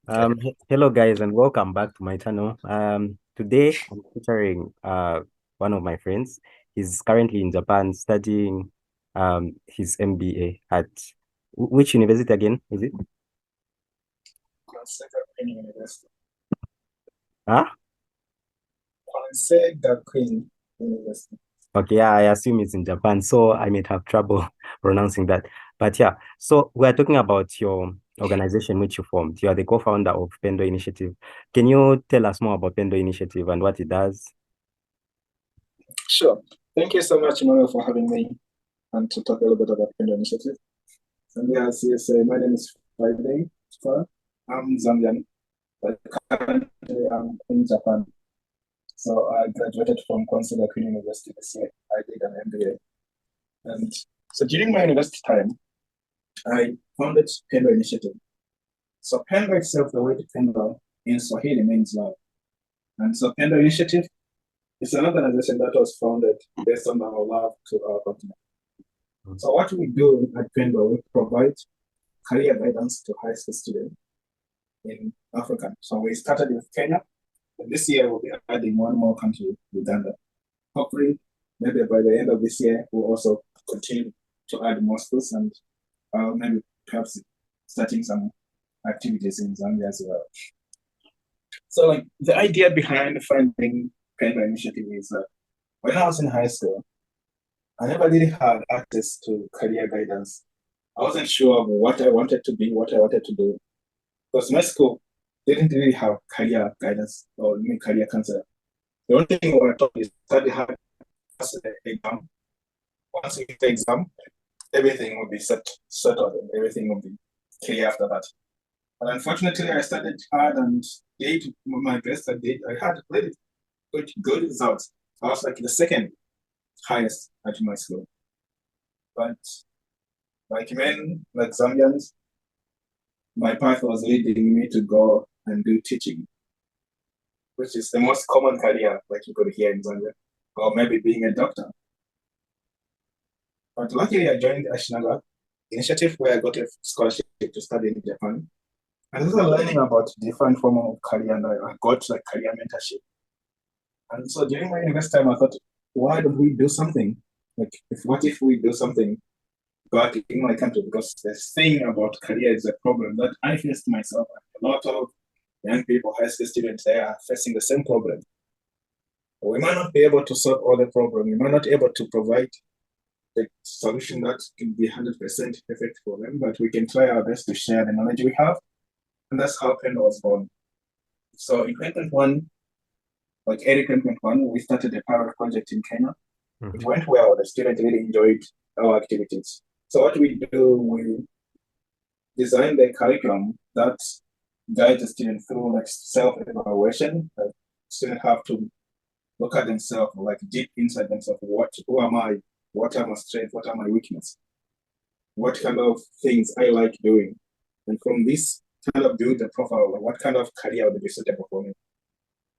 Hello guys and welcome back to my channel. Today I'm featuring one of my friends. He's currently in Japan studying his MBA at which university again is it? University. Huh? Queen University. Okay, yeah, I assume it's in Japan, so I might have trouble pronouncing that. But yeah, so we're talking about your organization which you formed. You are the co-founder of Pendo Initiative. Can you tell us more about Pendo Initiative and what it does? Sure. Thank you so much, Emmanuel, for having me and to talk a little bit about Pendo Initiative. And as you say, my name is Friday. I'm Zambian, but currently I'm in Japan. So I graduated from Queen University this year. I did an MBA. And so during my university time, I founded Pendo Initiative. So Pendo itself, the word Pendo in Swahili means love. And so Pendo Initiative is an organization that was founded based on our love to our continent. So what we do at Pendo, we provide career guidance to high school students in Africa. So we started with Kenya, and this year we'll be adding one more country, Uganda. Hopefully, maybe by the end of this year, we'll also continue to add more schools and maybe perhaps starting some activities in Zambia as well. So like the idea behind funding Pendo Initiative is that when I was in high school, I never really had access to career guidance. I wasn't sure of what I wanted to be, what I wanted to do. Because my school didn't really have career guidance or even career counselor. The only thing we were taught is study hard, pass the exam. Once you get the exam, everything will be settled and everything will be clear after that. But unfortunately, I studied hard and did my best. I had really good results. I was like the second highest at my school. But like men, like Zambians, my path was leading me to go and do teaching, which is the most common career like you could hear in Zambia, or maybe being a doctor. But luckily, I joined Ashinaga initiative where I got a scholarship to study in Japan. And also learning about different form of career, and I got like career mentorship. And so during my university time, I thought, why don't we do something? Like, what if we do something back in my country? Because the thing about career is a problem that I faced myself. A lot of young people, high school students, they are facing the same problem. We might not be able to solve all the problem. We might not be able to provide the solution that can be 100% perfect for them, but we can try our best to share the knowledge we have. And that's how Pendo was born. So in 2021, like early 2021, we started a pilot project in Kenya. It went well. The students really enjoyed our activities. So what we do, we design the curriculum that guides the student through like self-evaluation. Like students have to look at themselves, like deep inside themselves. Who am I? What are my strengths? What are my weaknesses? What kind of things I like doing? And from this kind of build a profile, like what kind of career would be suitable for me?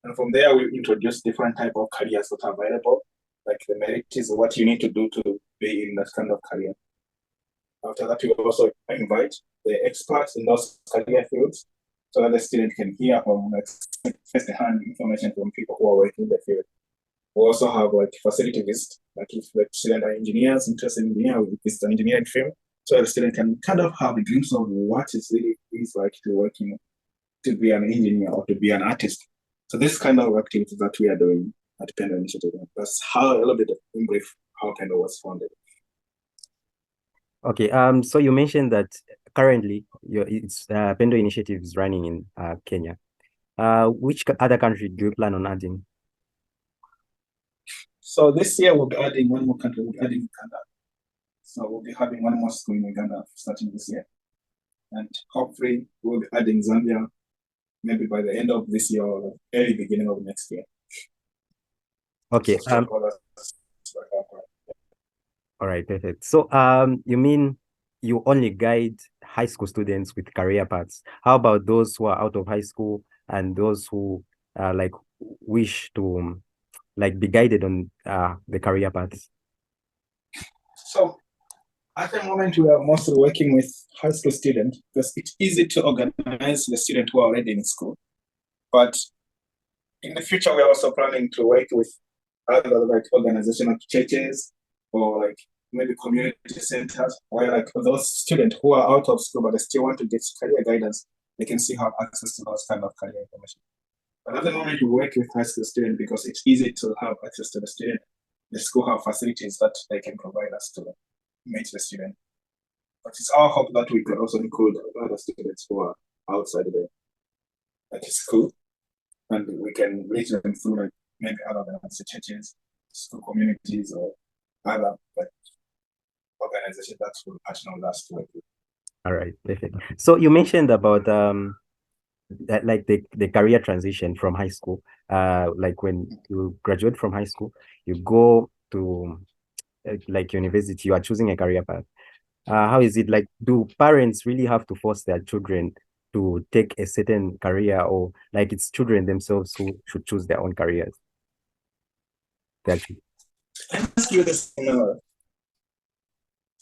And from there, we introduce different type of careers that are available. Like the merit is what you need to do to be in that kind of career. After that, we also invite the experts in those career fields so that the student can hear from like first-hand information from people who are working in the field. We also have like facility visits, like if the student are engineers, interested in engineering, we visit an engineering firm, so the student can kind of have a glimpse of what it really is like to work in, to be an engineer or to be an artist. So this kind of activities that we are doing at Pendo Initiative. That's how a little bit in brief how Pendo was founded. Okay, so you mentioned that currently it's Pendo Initiative is running in Kenya. Which other country do you plan on adding? So this year we'll be adding one more country, we'll be adding Uganda. So we'll be having one more school in Uganda starting this year. And hopefully we'll be adding Zambia maybe by the end of this year or early beginning of next year. Okay, all right, perfect. So you mean you only guide high school students with career paths? How about those who are out of high school and those who like wish to like be guided on the career paths? So At the moment, we are mostly working with high school students because it's easy to organize the students who are already in school. But in the future, we're also planning to work with other like organizational churches or like maybe community centers where like those students who are out of school but they still want to get career guidance, they can still have access to those kind of career information. But at the moment, we work with high school students because it's easy to have access to the student. The school have facilities that they can provide us to meet the student. But it's our hope that we could also include other students who are outside the like school, and we can reach them through like maybe other than churches, school communities, or other like organizations that will partner with us to work with. All right, perfect. So you mentioned about that like the career transition from high school. Like when you graduate from high school, you go to like university, you are choosing a career path. How is it like? Do parents really have to force their children to take a certain career, or like it's children themselves who should choose their own careers? Ask you this scenario.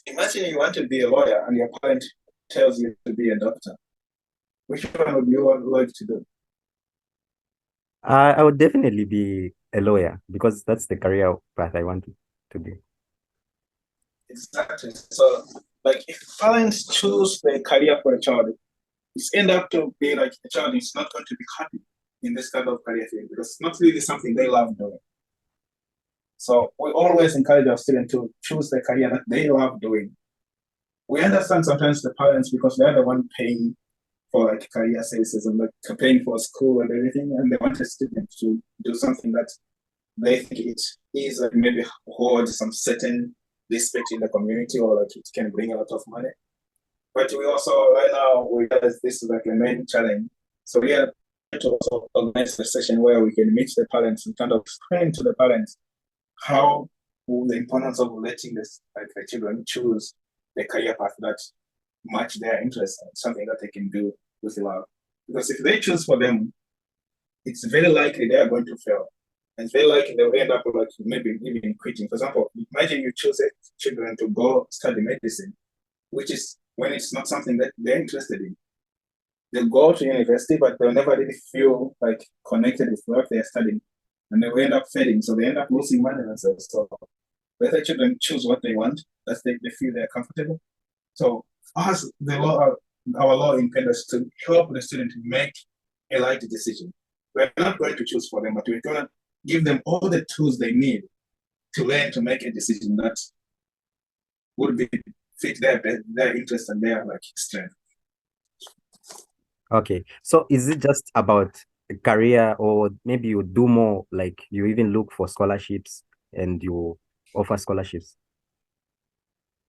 Imagine you want to be a lawyer and your parent tells you to be a doctor. Which one would you like to do? I would definitely be a lawyer because that's the career path I want to be. Exactly. So, like, if parents choose the career for a child, it's end up to be like the child is not going to be happy in this kind of career field because it's not really something they love doing. So we always encourage our students to choose the career that they love doing. We understand sometimes the parents because they're the one paying for like career services and like paying for school and everything, and they want a student to do something that they think it is like maybe hold some certain respect in the community or like it can bring a lot of money. But we also right now we realize this is like a main challenge. So we are trying to also organize a session where we can meet the parents and kind of explain to the parents how the importance of letting this like the children choose the career path that match their interests and something that they can do with love. Because if they choose for them, it's very likely they are going to fail. And it's very likely they'll end up like maybe even quitting. For example, imagine you choose a children to go study medicine, which is when it's not something that they're interested in. They go to university, but they'll never really feel like connected with what they're studying. And they will end up failing. So they end up losing money themselves. So let the children choose what they want, that they feel they're comfortable. So us, the law, our law intends to help the student to make a right decision. We're not going to choose for them, but we're going to give them all the tools they need to learn to make a decision that would be fit their interest and their like strength. Okay, so is it just about a career, or maybe you do more like you even look for scholarships and you offer scholarships?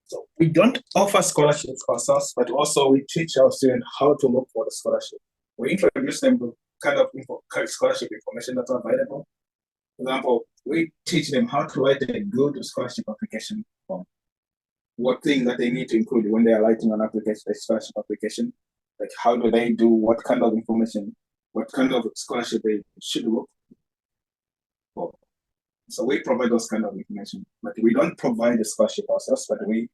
So we don't offer scholarships ourselves, but also we teach our students how to look for the scholarship. We introduce them to kind of scholarship information that's available. For example, we teach them how to write a good scholarship application form. What things that they need to include when they are writing an application, a scholarship application, like how do they do, what kind of information, what kind of scholarship they should look for. So we provide those kind of information, but we don't provide the scholarship ourselves, but we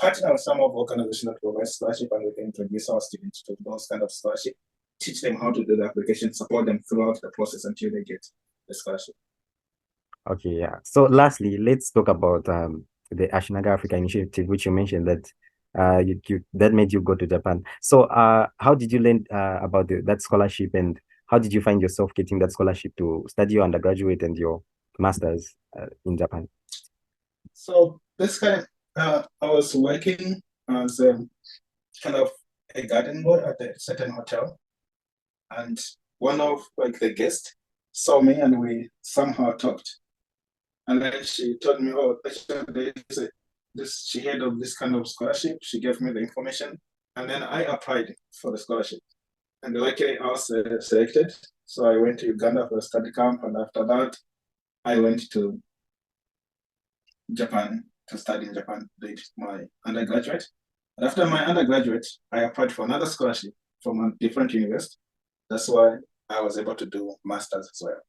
partner with some of organizations that provide scholarship and we can introduce our students to those kind of scholarship, teach them how to do the application, support them throughout the process until they get the scholarship. Okay, yeah. So lastly, let's talk about the Ashinaga Africa Initiative, which you mentioned that you that made you go to Japan. So how did you learn about that scholarship, and how did you find yourself getting that scholarship to study your undergraduate and your master's in Japan? So this kind I was working as kind of a garden boy at a certain hotel, and one of like the guests saw me and we somehow talked. And then she told me, oh, this she heard of this kind of scholarship. She gave me the information, and then I applied for the scholarship. And luckily, I was selected. So I went to Uganda for a study camp, and after that, I went to Japan to study in Japan, did my undergraduate. And after my undergraduate, I applied for another scholarship from a different university. That's why I was able to do masters as well.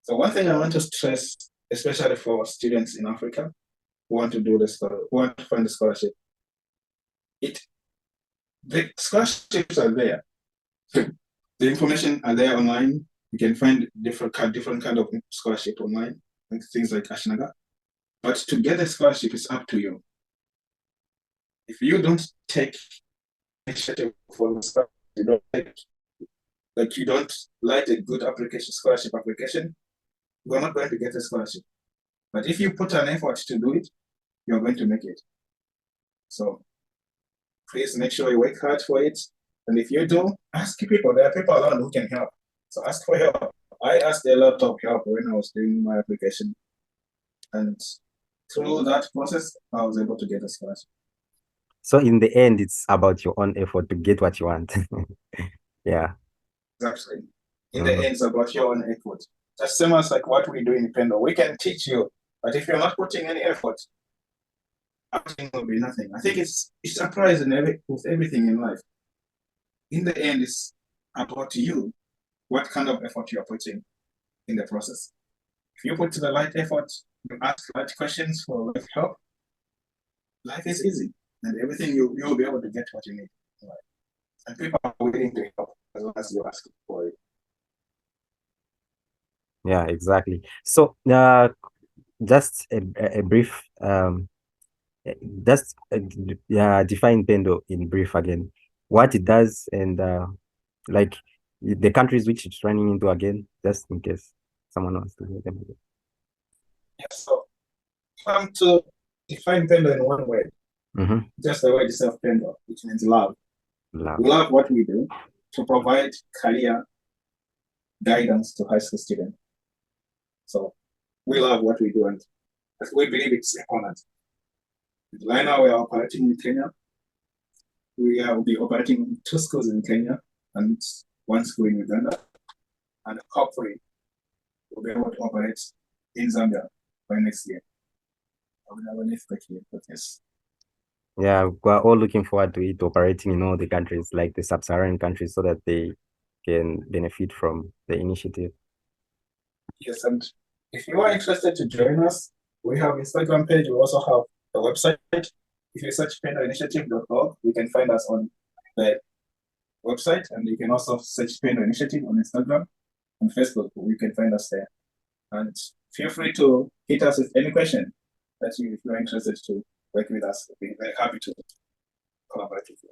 So one thing I want to stress, especially for students in Africa who want to do this, who want to find the scholarship, it the scholarships are there. The information are there online. You can find different kind of scholarship online, like things like Ashinaga. But to get a scholarship is up to you. If you don't take initiative for the scholarship, you don't you don't write a good application, scholarship application, you're not going to get a scholarship. But if you put an effort to do it, you're going to make it. So please make sure you work hard for it. And if you do, ask people. There are people around who can help. So ask for help. I asked a lot of help when I was doing my application. And through that process, I was able to get a scholarship. So in the end, it's about your own effort to get what you want. Yeah. Exactly. In the end, it's about your own effort. Just same as like what we do in Pendo. We can teach you, but if you're not putting any effort, everything will be nothing. I think it's surprising with everything in life. In the end, it's about you, what kind of effort you're putting in the process. If you put the right effort, you ask the right questions for life help, life is easy. And everything you'll be able to get what you need in life. And people are willing to help as long as you ask for it. Yeah, exactly. So just a brief just define Pendo in brief again. What it does and like the countries which it's running into again, just in case someone wants to hear them again. Yeah, so come to define Pendo in one word. Just the word itself, Pendo, which means love. Love. We love what we do to provide career guidance to high school students. So we love what we do and we believe it's important. Right now we are operating in Kenya. We will be operating 2 schools in Kenya and 1 school in Uganda. And hopefully we'll be able to operate in Zambia by next year. But yes. Yeah, we're all looking forward to it operating in all the countries, like the sub-Saharan countries, so that they can benefit from the initiative. Yes, and if you are interested to join us, we have Instagram page. We also have a website. If you search pendoinitiative.org, you can find us on the website, and you can also search Pendo Initiative on Instagram and Facebook. You can find us there. And feel free to hit us with any question that if you're interested to work with us. We'll be very happy to collaborate with you.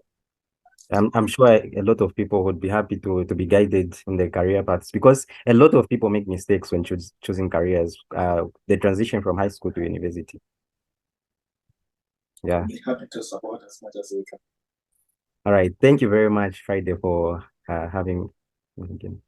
I'm sure a lot of people would be happy to be guided in their career paths, because a lot of people make mistakes when choosing careers. The transition from high school to university. Yeah. We'll be happy to support as much as we can. All right. Thank you very much, Friday, for having me again.